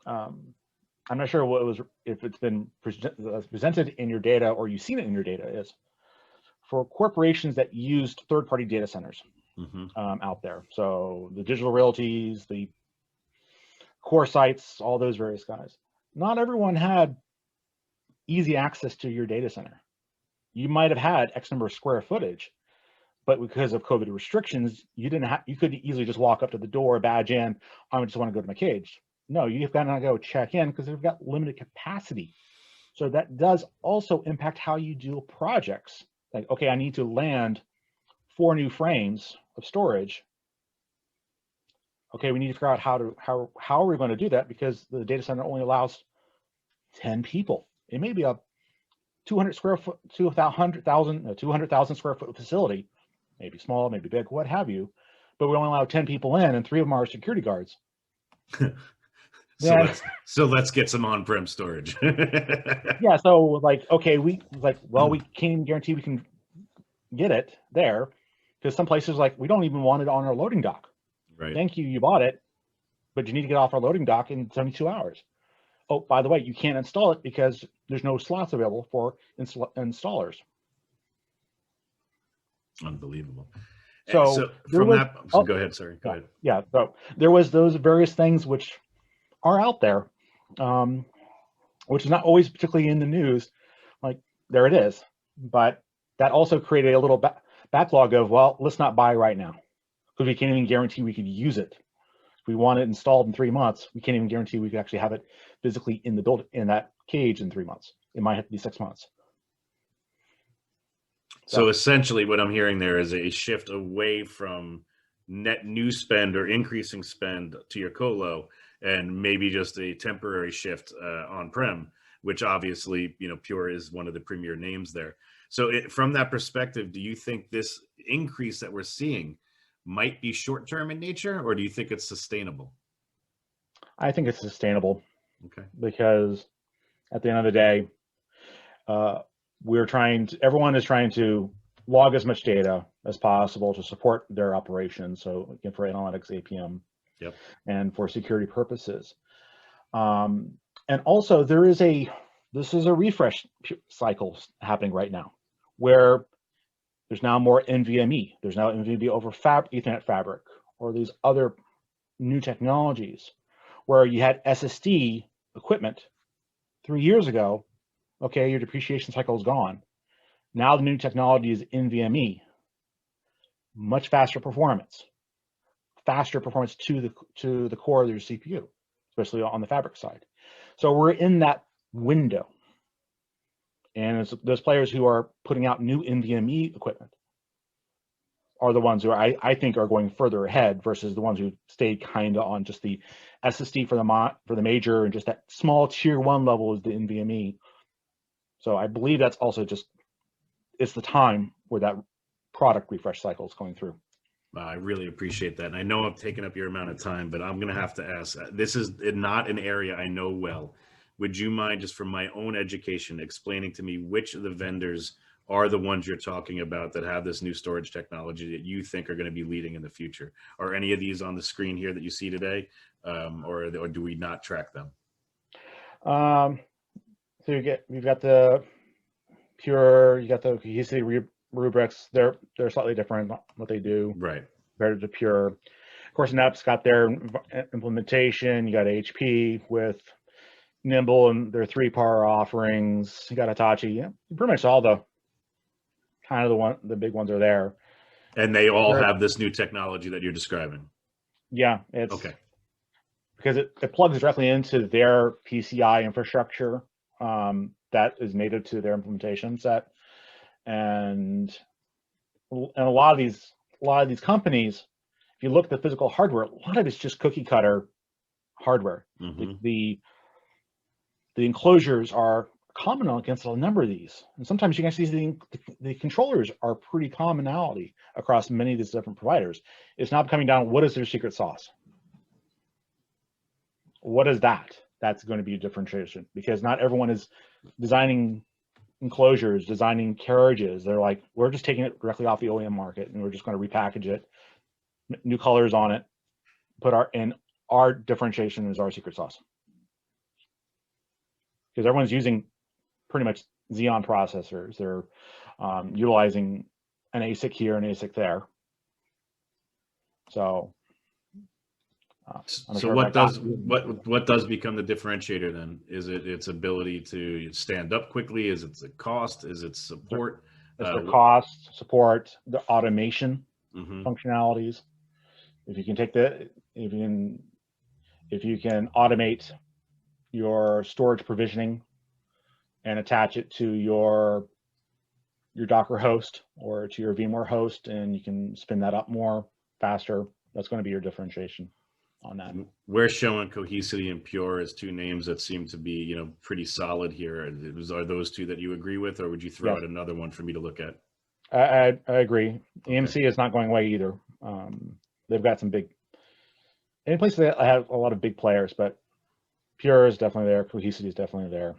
I'm not sure what it was, if it's been presented in your data or you've seen it in your data, is for corporations that used third-party data centers out there. So the Digital Realties, the Core Sites, all those various guys. Not everyone had easy access to your data center. You might have had X number of square footage, but because of COVID restrictions, you didn't have, you could easily just walk up to the door, badge in, I just want to go to my cage. No, you've got to go check in because they've got limited capacity. So that does also impact how you do projects. Like, okay, I need to land 4 new frames of storage. Okay, we need to figure out how are we going to do that, because the data center only allows 10 people. It may be a 200,000 square foot facility, maybe small, maybe big, what have you, but we only allow 10 people in, and 3 of them are security guards. So let's get some on-prem storage. Yeah, so like, okay, we can't even guarantee we can get it there, because some places, like, we don't even want it on our loading dock. Right. Thank you, you bought it, but you need to get off our loading dock in 72 hours. Oh, by the way, you can't install it because there's no slots available for installers. Unbelievable. So from that, go ahead. Sorry, go ahead. Yeah, so there was those various things which are out there, which is not always particularly in the news. Like, there it is, but that also created a little backlog of, well, let's not buy right now, because we can't even guarantee we could use it. If we want it installed in 3 months, we can't even guarantee we could actually have it physically in the build in that cage in 3 months. It might have to be 6 months. So essentially what I'm hearing there is a shift away from net new spend or increasing spend to your colo, and maybe just a temporary shift on-prem, which obviously, Pure is one of the premier names there. So from that perspective, do you think this increase that we're seeing might be short-term in nature, or do you think it's sustainable? I think it's sustainable. Okay. Because at the end of the day, everyone is trying to log as much data as possible to support their operations. So again, for analytics, APM, yep, and for security purposes. And also this is a refresh cycle happening right now, where there's now more NVMe. There's now NVMe over Ethernet fabric, or these other new technologies, where you had SSD equipment 3 years ago. Okay, your depreciation cycle is gone. Now the new technology is NVMe, much faster performance to the core of your CPU, especially on the fabric side. So we're in that window, and it's those players who are putting out new NVMe equipment are the ones who I think are going further ahead versus the ones who stayed kind of on just the SSD for the major, and just that small tier 1 level is the NVMe. So I believe that's also it's the time where that product refresh cycle is going through. I really appreciate that. And I know I've taken up your amount of time, but I'm going to have to ask, this is not an area I know well. Would you mind, just from my own education, explaining to me which of the vendors are the ones you're talking about that have this new storage technology that you think are going to be leading in the future? Are any of these on the screen here that you see today, or do we not track them? So you've got the Pure, you got the cohesive rubrics. They're slightly different what they do, right, compared to Pure. Of course, NEP's got their implementation. You got HP with Nimble and their 3-PAR offerings. You got Hitachi. Yeah, pretty much all the the big ones are there. And they all have this new technology that you're describing. Yeah, it's okay, because it plugs directly into their PCI infrastructure that is native to their implementation set, and a lot of these companies, if you look at the physical hardware, a lot of it's just cookie cutter hardware. The enclosures are common against a number of these, and sometimes you can actually see the controllers are pretty commonality across many of these different providers. It's not coming down, what is their secret sauce? What is that? That's going to be a differentiation, because not everyone is designing enclosures, designing carriages. They're like, we're just taking it directly off the OEM market, and we're just going to repackage it, new colors on it, our differentiation is our secret sauce. because everyone's using pretty much Xeon processors. They're utilizing an ASIC here, an ASIC there. So, so what does become the differentiator then? Is it its ability to stand up quickly? Is it the cost? Is it support? It's the cost, support, the automation functionalities. If you can take if you can automate your storage provisioning and attach it to your Docker host or to your VMware host, and you can spin that up more faster, that's going to be your differentiation on that. We're showing Cohesity and Pure as two names that seem to be, pretty solid here. Are those two that you agree with, or would you throw out another one for me to look at? I agree. Okay. EMC is not going away either. They've got some any place that have a lot of big players, but Pure is definitely there. Cohesity is definitely there.